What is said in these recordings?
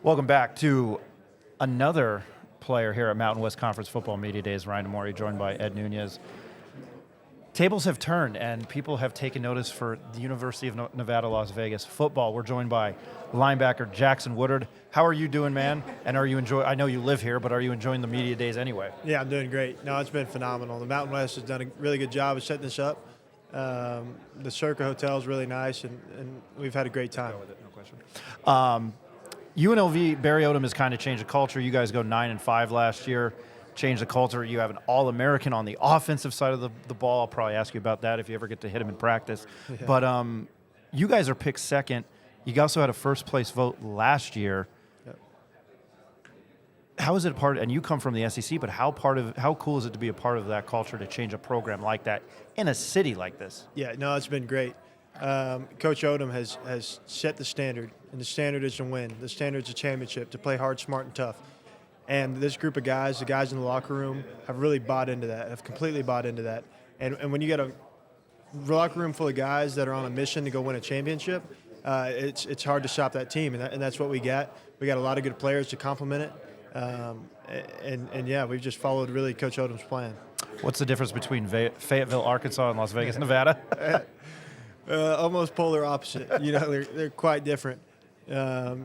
Welcome back to another player here at Mountain West Conference Football Media Days. Ryan Amori, joined by Ed Nunez. Tables have turned, and people have taken notice for the University of Nevada, Las Vegas football. We're joined by linebacker Jackson Woodard. How are you doing, man? And are you enjoying? I know you live here, but are you enjoying the media days anyway? Yeah, I'm doing great. No, it's been phenomenal. The Mountain West has done a really good job of setting this up. The Circa Hotel is really nice, and we've had a great time. Go with it, no question. UNLV, Barry Odom has kind of changed the culture. You guys go 9-5 last year, changed the culture. You have an All-American on the offensive side of the ball. I'll probably ask you about that if you ever get to hit him in practice. Yeah. But you guys are picked second. You also had a first-place vote last year. Yep. How is it and you come from the SEC, but how cool is it to be a part of that culture to change a program like that in a city like this? Yeah, no, it's been great. Coach Odom has set the standard, and the standard is to win. The standard is a championship, to play hard, smart, and tough. And this group of guys, the guys in the locker room, have really bought into that, have completely bought into that. And when you get a locker room full of guys that are on a mission to go win a championship, it's hard to stop that team, and that's what we got. We got a lot of good players to complement it. And yeah, we've just followed really Coach Odom's plan. What's the difference between Fayetteville, Arkansas, and Las Vegas, Nevada? Almost polar opposite. You know, they're quite different. But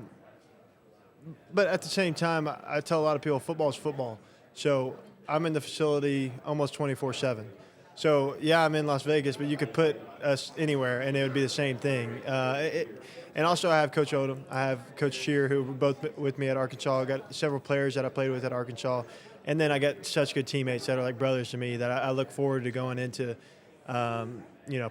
at the same time, I tell a lot of people football is football. So I'm in the facility almost 24/7. So, yeah, I'm in Las Vegas, but you could put us anywhere, and it would be the same thing. And also I have Coach Odom. I have Coach Shear, who were both with me at Arkansas. I got several players that I played with at Arkansas. And then I got such good teammates that are like brothers to me that I look forward to going into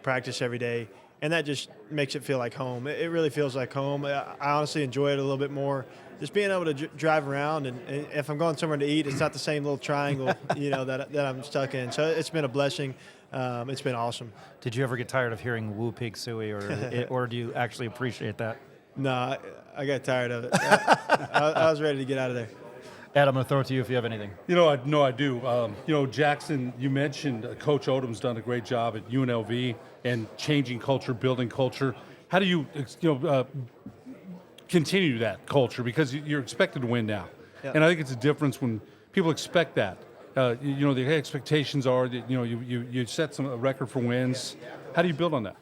practice every day, and that just makes it feel like home. It really feels like home. I honestly enjoy it a little bit more. Just being able to drive around, and if I'm going somewhere to eat, it's not the same little triangle, that I'm stuck in. So it's been a blessing. It's been awesome. Did you ever get tired of hearing Woo Pig Suey, or do you actually appreciate that? No, I got tired of it. I was ready to get out of there. Ed, I'm going to throw it to you if you have anything. I do. Jackson, you mentioned Coach Odom's done a great job at UNLV and changing culture, building culture. How do you, continue that culture? Because you're expected to win now. Yeah. And I think it's a difference when people expect that. The expectations are that, you set a record for wins. How do you build on that?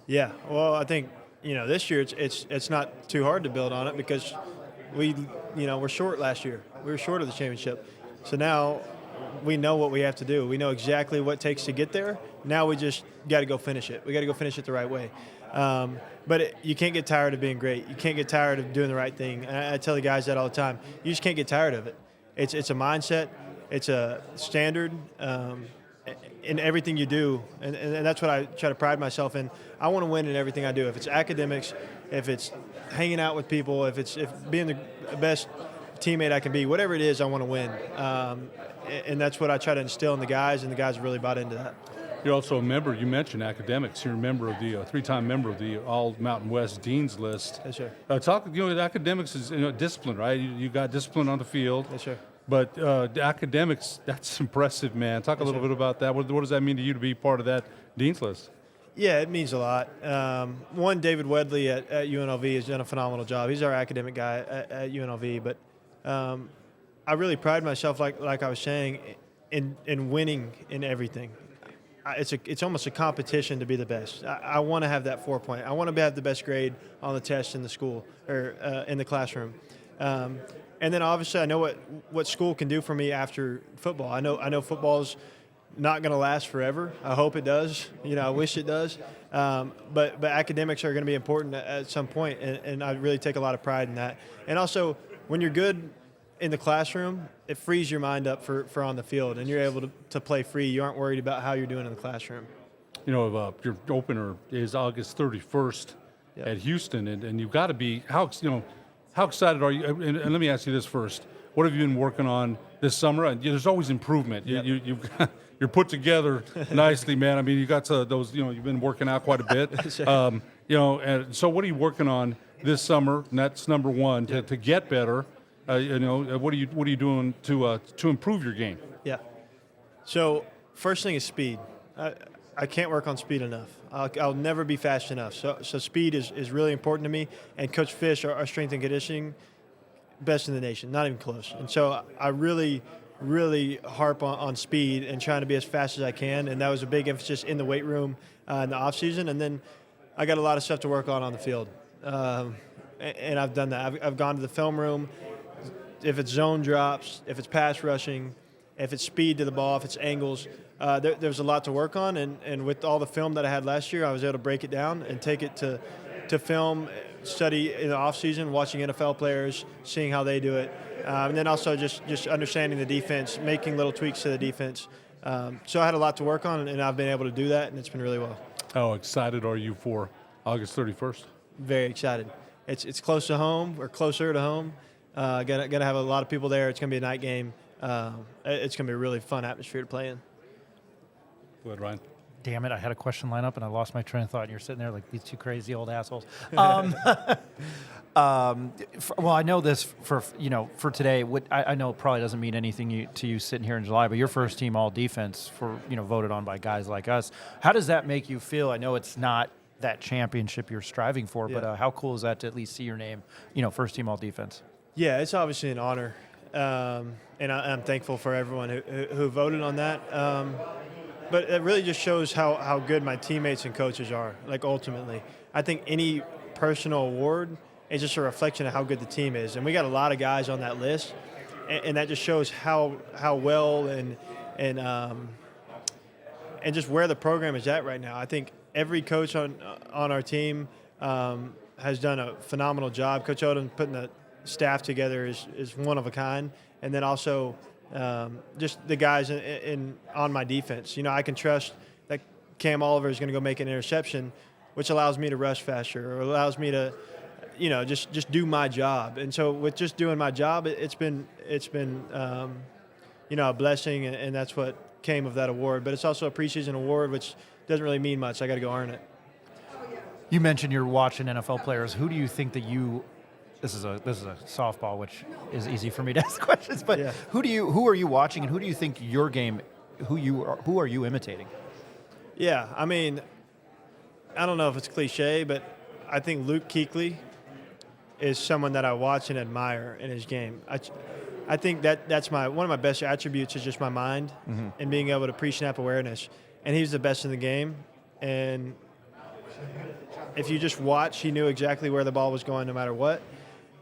Yeah, well, I think, this year it's not too hard to build on it because we're short last year. We were short of the championship. So now we know what we have to do. We know exactly what it takes to get there. Now we just got to go finish it. We got to go finish it the right way. But you can't get tired of being great. You can't get tired of doing the right thing. And I tell the guys that all the time. You just can't get tired of it. It's a mindset. It's a standard in everything you do. And that's what I try to pride myself in. I want to win in everything I do. If it's academics, if it's hanging out with people, if being the best teammate I can be, whatever it is, I want to win. And that's what I try to instill in the guys, and the guys have really bought into that. You're also a member, you mentioned academics. You're a member of the three-time member of the All Mountain West Dean's List. Yes, sir. Academics is discipline, right? You got discipline on the field. Yes, sir. But the academics, that's impressive, man. Talk a little bit about that. What does that mean to you to be part of that Dean's List? Yeah, it means a lot. David Wedley at UNLV has done a phenomenal job. He's our academic guy at UNLV. But I really pride myself, like I was saying, in winning in everything. It's almost a competition to be the best. I want to have that 4-point. I want to have the best grade on the test in the school or in the classroom. And then obviously I know what school can do for me after football. I know football's not going to last forever. I hope it does. I wish it does. But academics are going to be important at some point, and I really take a lot of pride in that. And also, when you're good in the classroom, it frees your mind up for on the field, and you're able to play free. You aren't worried about how you're doing in the classroom. Your opener is August 31st at Houston, and you've got to be how excited are you? And let me ask you this first: what have you been working on this summer? And there's always improvement. You're put together nicely, man. I mean, you got those. You've been working out quite a bit. And so what are you working on this summer? And that's number one to get better. What are you doing to improve your game? Yeah. So first thing is speed. I can't work on speed enough. I'll never be fast enough. So speed is really important to me. And Coach Fish, our strength and conditioning best in the nation, not even close. And so I really harp on speed and trying to be as fast as I can, and that was a big emphasis in the weight room in the offseason. And then I got a lot of stuff to work on the field, and I've done that. I've gone to the film room. If it's zone drops, if it's pass rushing, if it's speed to the ball, if it's angles, there's a lot to work on. And with all the film that I had last year, I was able to break it down and take it to film, study in the offseason, watching NFL players, seeing how they do it. And then also just understanding the defense, making little tweaks to the defense. So I had a lot to work on, and I've been able to do that, and it's been really well. How excited are you for August 31st? Very excited. It's close to home, or closer to home. Gonna have a lot of people there. It's gonna be a night game. It's gonna be a really fun atmosphere to play in. Go ahead, Ryan. Damn it, I had a question line up and I lost my train of thought, and you're sitting there like these two crazy old assholes. Well, I know this for today. I know it probably doesn't mean anything to you sitting here in July, but your first team all defense voted on by guys like us. How does that make you feel? I know it's not that championship you're striving for, but how cool is that to at least see your name, first team all defense? Yeah, it's obviously an honor, and I'm thankful for everyone who voted on that. But it really just shows how good my teammates and coaches are. Like, ultimately, I think any personal award is just a reflection of how good the team is. And we got a lot of guys on that list, and that just shows how well and just where the program is at right now. I think every coach on our team has done a phenomenal job. Coach Odom putting the staff together is one of a kind. And then also just the guys on my defense. I can trust that Cam Oliver is going to go make an interception, which allows me to rush faster, or allows me to, just do my job. And so with just doing my job, it's been a blessing, and that's what came of that award. But it's also a preseason award, which doesn't really mean much. I got to go earn it. You mentioned you're watching NFL players. Who do you think that This is a softball, which is easy for me to ask questions. But yeah. Who are you watching, and who do you think your game? Who are you imitating? Yeah, I mean, I don't know if it's cliche, but I think Luke Kuechly is someone that I watch and admire in his game. I think that's one of my best attributes is just my mind and being able to pre-snap awareness. And he's the best in the game. And if you just watch, he knew exactly where the ball was going no matter what.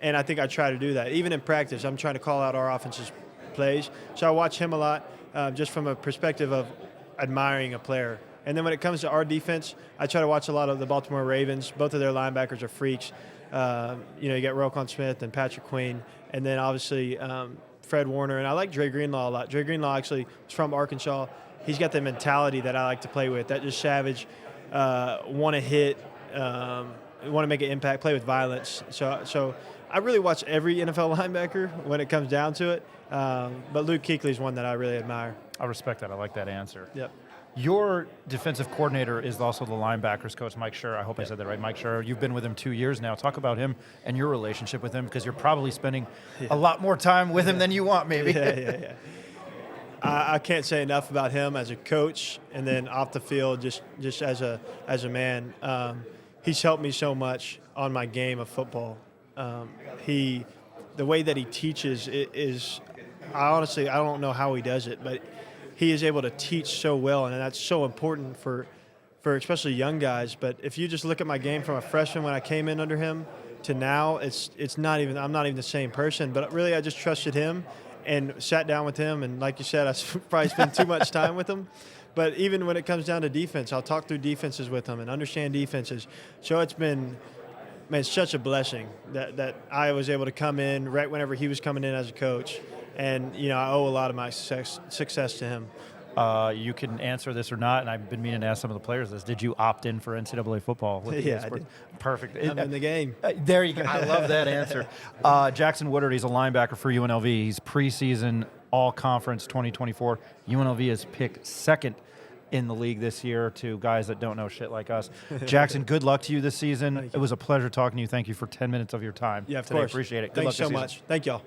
And I think I try to do that. Even in practice, I'm trying to call out our offense's plays. So I watch him a lot just from a perspective of admiring a player. And then when it comes to our defense, I try to watch a lot of the Baltimore Ravens. Both of their linebackers are freaks. You got Roquan Smith and Patrick Queen. And then obviously Fred Warner. And I like Dre Greenlaw a lot. Dre Greenlaw actually is from Arkansas. He's got the mentality that I like to play with. That just savage, want to hit, want to make an impact, play with violence. So I really watch every NFL linebacker when it comes down to it. But Luke Kuechly is one that I really admire. I respect that. I like that answer. Yep. Your defensive coordinator is also the linebackers coach, Mike Scherr. I hope I said that right, Mike Scherr. You've been with him 2 years now. Talk about him and your relationship with him, because you're probably spending a lot more time with him than you want, maybe. Yeah. I can't say enough about him as a coach, and then off the field, just as a man. He's helped me so much on my game of football. The way that he teaches is, I don't know how he does it, but he is able to teach so well, and that's so important for especially young guys. But if you just look at my game from a freshman when I came in under him to now, I'm not even the same person. But really, I just trusted him and sat down with him, and like you said, I probably spent too much time with him. But even when it comes down to defense, I'll talk through defenses with him and understand defenses. So it's been, it's such a blessing that I was able to come in right whenever he was coming in as a coach. And, I owe a lot of my success to him. You can answer this or not, and I've been meaning to ask some of the players this. Did you opt in for NCAA football? Yeah, I did. Perfect. I'm in the game. There you go. I love that answer. Jackson Woodard, he's a linebacker for UNLV. He's preseason all-conference 2024. UNLV is picked second in the league this year to guys that don't know shit like us. Jackson, good luck to you this season. It was a pleasure talking to you. Thank you for 10 minutes of your time. Yeah, of today. course. Appreciate it. Good Thanks luck so this much. Thank y'all.